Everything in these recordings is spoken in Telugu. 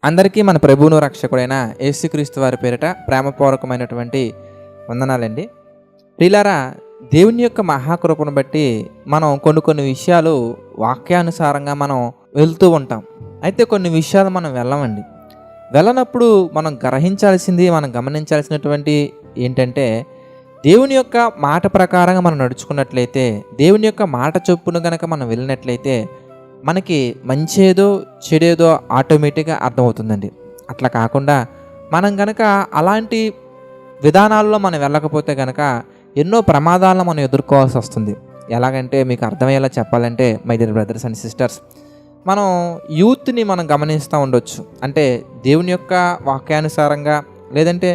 అందరికీ మన ప్రభువును రక్షకుడైన యేసుక్రీస్తు వారి పేరిట ప్రేమపూర్వకమైనటువంటి వందనాలండి. ప్రియులారా, దేవుని యొక్క మహాకృపను బట్టి మనం కొన్ని విషయాలు వాక్యానుసారంగా మనం వెళ్తూ ఉంటాం. అయితే కొన్ని విషయాలు మనం వెళ్ళమండి. వెళ్ళనప్పుడు మనం గ్రహించాల్సింది, మనం గమనించాల్సినటువంటి ఏంటంటే, దేవుని యొక్క మాట ప్రకారంగా మనం నడుచుకున్నట్లయితే, దేవుని యొక్క మాట చొప్పున గనక మనం వెళ్ళినట్లయితే మనకి మంచేదో చెడేదో ఆటోమేటిక్గా అర్థమవుతుందండి. అట్లా కాకుండా మనం గనక అలాంటి విధానాల్లో మనం వెళ్ళకపోతే గనక ఎన్నో ప్రమాదాలను మనం ఎదుర్కోవాల్సి వస్తుంది. ఎలాగంటే మీకు అర్థమయ్యేలా చెప్పాలంటే, my dear brothers and sisters, మనం యూత్ని మనం గమనిస్తూ ఉండొచ్చు. అంటే దేవుని యొక్క వాక్యానుసారంగా, లేదంటే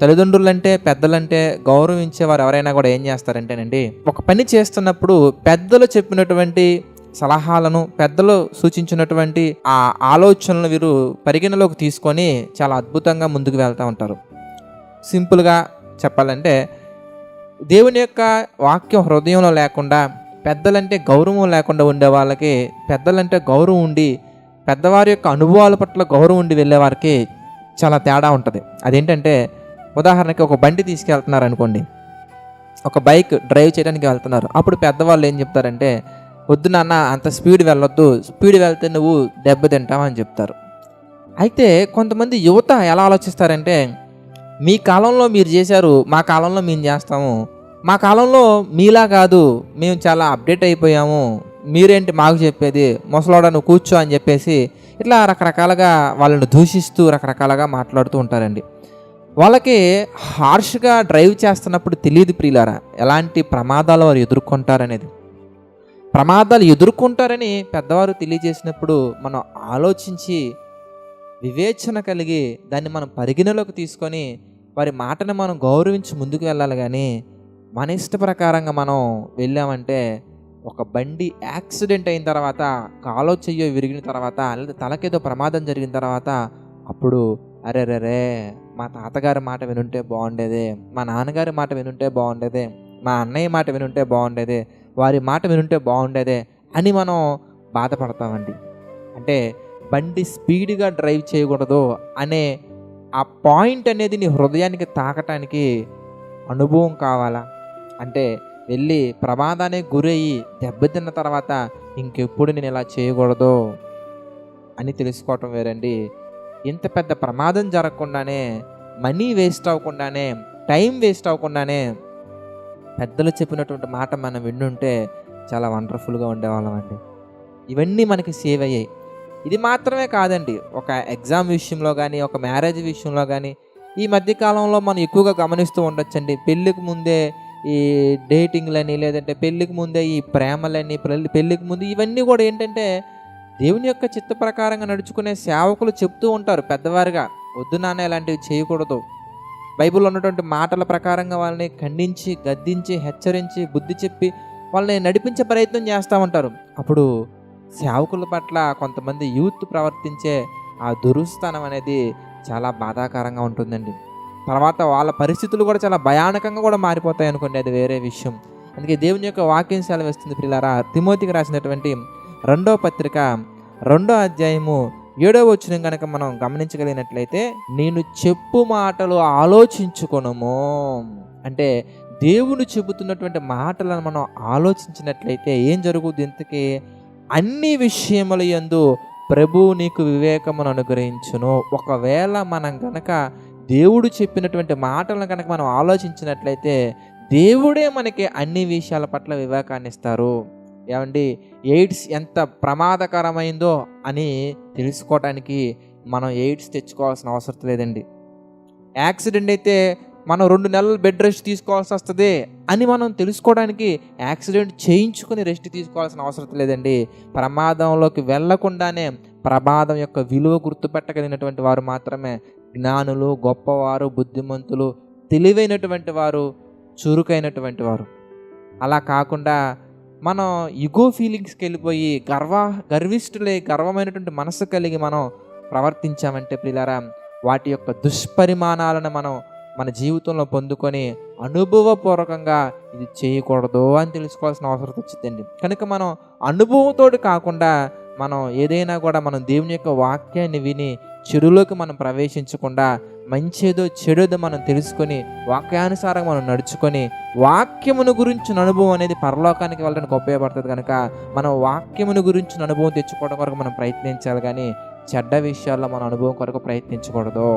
తల్లిదండ్రులంటే పెద్దలంటే గౌరవించేవారు ఎవరైనా కూడా ఏం చేస్తారంటేనండి, ఒక పని చేస్తున్నప్పుడు పెద్దలు చెప్పినటువంటి సలహాలను, పెద్దలు సూచించినటువంటి ఆ ఆలోచనలు వీరు పరిగణలోకి తీసుకొని చాలా అద్భుతంగా ముందుకు వెళ్తూ ఉంటారు. సింపుల్గా చెప్పాలంటే, దేవుని యొక్క వాక్యం హృదయంలో లేకుండా, పెద్దలంటే గౌరవం లేకుండా ఉండే వాళ్ళకి పెద్దలంటే గౌరవం ఉండి, పెద్దవారి యొక్క అనుభవాల పట్ల గౌరవం ఉండి వెళ్ళే వారికి చాలా తేడా ఉంటుంది. అదేంటంటే, ఉదాహరణకి ఒక బండి తీసుకెళ్తున్నారు అనుకోండి, ఒక బైక్ డ్రైవ్ చేయడానికి వెళ్తున్నారు. అప్పుడు పెద్దవాళ్ళు ఏం చెప్తారంటే, వద్దు నాన్న, అంత స్పీడ్ వెళ్ళొద్దు, స్పీడ్ వెళ్తే నువ్వు దెబ్బతింటావు అని చెప్తారు. అయితే కొంతమంది యువత ఎలా ఆలోచిస్తారంటే, మీ కాలంలో మీరు చేశారు, మా కాలంలో మేము చేస్తాము, మా కాలంలో మీలా కాదు, మేము చాలా అప్డేట్ అయిపోయాము, మీరేంటి మాకు చెప్పేది, ముసలోడా నువ్వు కూర్చో అని చెప్పేసి ఇట్లా రకరకాలుగా వాళ్ళని దూషిస్తూ రకరకాలుగా మాట్లాడుతూ ఉంటారండి. వాళ్ళకి హార్ష్గా డ్రైవ్ చేస్తున్నప్పుడు తెలియదు ప్రియులారా, ఎలాంటి ప్రమాదాలు వారు ఎదుర్కొంటారనేది. ప్రమాదాలు ఎదుర్కొంటారని పెద్దవారు తెలియజేసినప్పుడు మనం ఆలోచించి, వివేచన కలిగి దాన్ని మనం పరిగణలోకి తీసుకొని వారి మాటను మనం గౌరవించి ముందుకు వెళ్ళాలి. కానీ మన ఇష్ట ప్రకారంగా మనం వెళ్ళామంటే, ఒక బండి యాక్సిడెంట్ అయిన తర్వాత, కాలో చెయ్యో విరిగిన తర్వాత, లేదా తలకేదో ప్రమాదం జరిగిన తర్వాత అప్పుడు అరే మా తాతగారి మాట వినుంటే బాగుండేదే, మా నాన్నగారి మాట వినుంటే బాగుండేదే, మా అన్నయ్య మాట వినుంటే బాగుండేదే, వారి మాట వినుంటే బాగుండేదే అని మనం బాధపడతామండి. అంటే బండి స్పీడ్గా డ్రైవ్ చేయకూడదు అనే ఆ పాయింట్ అనేది నీ హృదయానికి తాకటానికి అనుభవం కావాలా? అంటే వెళ్ళి ప్రమాదానికి గురయ్యి దెబ్బతిన్న తర్వాత ఇంకెప్పుడు నేను ఇలా చేయకూడదు అని తెలుసుకోవటం వేరండి. ఇంత పెద్ద ప్రమాదం జరగకుండానే, మనీ వేస్ట్ అవ్వకుండానే, టైం వేస్ట్ అవ్వకుండానే పెద్దలు చెప్పినటువంటి మాట మనం వింటుంటే చాలా వండర్ఫుల్గా ఉండేవాళ్ళం అండి. ఇవన్నీ మనకి సేవ్ అయ్యాయి. ఇది మాత్రమే కాదండి, ఒక ఎగ్జామ్ విషయంలో కానీ, ఒక మ్యారేజ్ విషయంలో కానీ ఈ మధ్యకాలంలో మనం ఎక్కువగా గమనిస్తూ ఉండొచ్చండి. పెళ్ళికి ముందే ఈ డేటింగ్లని, లేదంటే పెళ్ళికి ముందే ఈ ప్రేమలని, పెళ్ళికి ముందు ఇవన్నీ కూడా ఏంటంటే, దేవుని యొక్క చిత్త ప్రకారంగా నడుచుకునే సేవకులు చెప్తూ ఉంటారు పెద్దవారుగా, వద్దు నాన్న ఇలాంటివి చేయకూడదు. బైబిల్లో ఉన్నటువంటి మాటల ప్రకారంగా వాళ్ళని ఖండించి, గద్దించి, హెచ్చరించి, బుద్ధి చెప్పి వాళ్ళని నడిపించే ప్రయత్నం చేస్తూ ఉంటారు. అప్పుడు సేవకుల పట్ల కొంతమంది యూత్ ప్రవర్తించే ఆ దురుస్థానం అనేది చాలా బాధాకరంగా ఉంటుందండి. తర్వాత వాళ్ళ పరిస్థితులు కూడా చాలా భయానకంగా కూడా మారిపోతాయి అనుకోండి, అది వేరే విషయం. అందుకే దేవుని యొక్క వాక్యం సెలవిస్తుంది ప్రియులారా, తిమోతికి రాసినటువంటి 2వ పత్రిక 2వ అధ్యాయము 7వ వచనం కనుక మనం గమనించగలిగినట్లయితే, నేను చెప్పు మాటలు ఆలోచించుకొనుము. అంటే దేవుడు చెబుతున్నటువంటి మాటలను మనం ఆలోచించినట్లయితే ఏం జరుగుతుంది? ఇంతకీ అన్ని విషయముల యందు ప్రభువు నీకు వివేకమును అనుగ్రహించును. ఒకవేళ మనం గనక దేవుడు చెప్పినటువంటి మాటలను కనుక మనం ఆలోచించినట్లయితే దేవుడే మనకి అన్ని విషయాల పట్ల వివేకాన్ని ఇస్తారు. ఏమండి, ఎయిడ్స్ ఎంత ప్రమాదకరమైందో అని తెలుసుకోవటానికి మనం ఎయిడ్స్ తెచ్చుకోవాల్సిన అవసరం లేదండి. యాక్సిడెంట్ అయితే మనం 2 నెలలు బెడ్ రెస్ట్ తీసుకోవాల్సి వస్తుంది అని మనం తెలుసుకోవడానికి యాక్సిడెంట్ చేయించుకుని రెస్ట్ తీసుకోవాల్సిన అవసరం లేదండి. ప్రమాదంలోకి వెళ్లకుండానే ప్రమాదం యొక్క విలువ గుర్తుపెట్టగలిగినటువంటి వారు మాత్రమే జ్ఞానులు, గొప్పవారు, బుద్ధిమంతులు, తెలివైనటువంటి వారు, చురుకైనటువంటి వారు. అలా కాకుండా మనం ఇగో ఫీలింగ్స్కి వెళ్ళిపోయి గర్విష్ఠులే, గర్వమైనటువంటి మనసు కలిగి మనం ప్రవర్తించామంటే ప్రియులారా, వాటి యొక్క దుష్పరిమాణాలను మనం మన జీవితంలో పొందుకొని అనుభవపూర్వకంగా ఇది చేయకూడదు అని తెలుసుకోవాల్సిన అవసరం వచ్చిందండి. కనుక మనం అనుభవంతో కాకుండా మనం ఏదైనా కూడా మనం దేవుని యొక్క వాక్యాన్ని విని చెడులోకి మనం ప్రవేశించకుండా మంచేదో చెడేదో మనం తెలుసుకొని వాక్యానుసారం మనం నడుచుకొని వాక్యమును గురించిన అనుభవం అనేది పరలోకానికి వెళ్ళడానికి ఉపయోగపడుతుంది కనుక మనం వాక్యమును గురించిన అనుభవం తెచ్చుకోవడం కొరకు మనం ప్రయత్నించాలి, కానీ చెడ్డ విషయాల్లో మన అనుభవం కొరకు ప్రయత్నించకూడదు.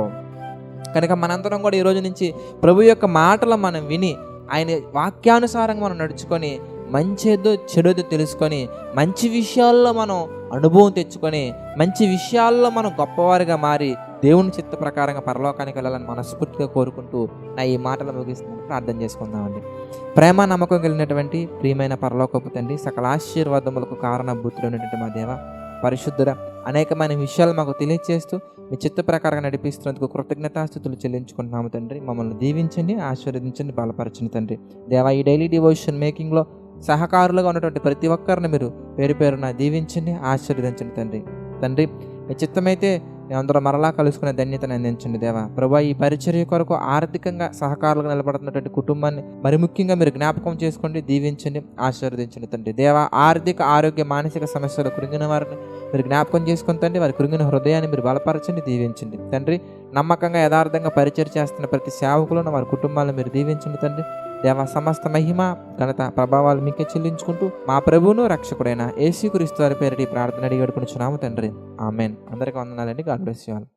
కనుక మనందరం కూడా ఈ రోజు నుంచి ప్రభు యొక్క మాటలు మనం విని ఆయన వాక్యానుసారంగా మనం నడుచుకొని మంచేదో చెడేదో తెలుసుకొని మంచి విషయాల్లో మనం అనుభవం తెచ్చుకొని మంచి విషయాల్లో మనం గొప్పవారిగా మారి దేవుని చిత్త ప్రకారంగా పరలోకానికి వెళ్ళాలని మనస్ఫూర్తిగా కోరుకుంటూ నా ఈ మాటలు ముగిస్తున్నాను. ప్రార్థన చేసుకుందామండి. ప్రేమ నమ్మకం కలిగినటువంటి ప్రియమైన పరలోకపు తండ్రి, సకల ఆశీర్వాదములకు కారణభూతులైనటువంటి మా దేవ, పరిశుద్ధుడ, అనేకమైన విషయాలు మాకు తెలియజేస్తూ మీ చిత్త ప్రకారంగా నడిపిస్తున్నందుకు కృతజ్ఞతాస్థుతులు చెల్లించుకుంటున్నాము తండ్రి. మమ్మల్ని దీవించండి, ఆశీర్వదించండి, బలపరచండి తండ్రి. దేవా, ఈ డైలీ డివోషన్ మేకింగ్లో సహకారులుగా ఉన్నటువంటి ప్రతి ఒక్కరిని మీరు పేరు పేరున దీవించండి, ఆశీర్వదించండి తండ్రి. మీ చిత్తమైతే మేమందరం మరలా కలుసుకునే ధన్యతను అందించండి దేవా. ప్రభువా, ఈ పరిచర్య కొరకు ఆర్థికంగా సహకారులుగా నిలబడుతున్నటువంటి కుటుంబాన్ని మరి ముఖ్యంగా మీరు జ్ఞాపకం చేసుకోండి, దీవించండి, ఆశీర్వదించండి తండ్రి. దేవా, ఆర్థిక, ఆరోగ్య, మానసిక సమస్యలు కృంగిన వారిని మీరు జ్ఞాపకం చేసుకుని తండ్రి, వారి కృంగిన హృదయాన్ని మీరు బలపరచండి, దీవించండి తండ్రి. నమ్మకంగా యథార్థంగా పరిచర్య చేస్తున్న ప్రతి సేవకులను వారి కుటుంబాలను మీరు దీవించండి తండ్రి. దేవా, సమస్త మహిమ, ఘనత, ప్రభావాలు మీకే చెల్లించుకుంటూ మా ప్రభువును రక్షకుడైన యేసుక్రీస్తు వారి పేరిట ఈ ప్రార్థన అడిగి వేడుకొనుచున్నాము తండ్రి. ఆమేన్. అందరికీ వందనాలండి. God bless you all.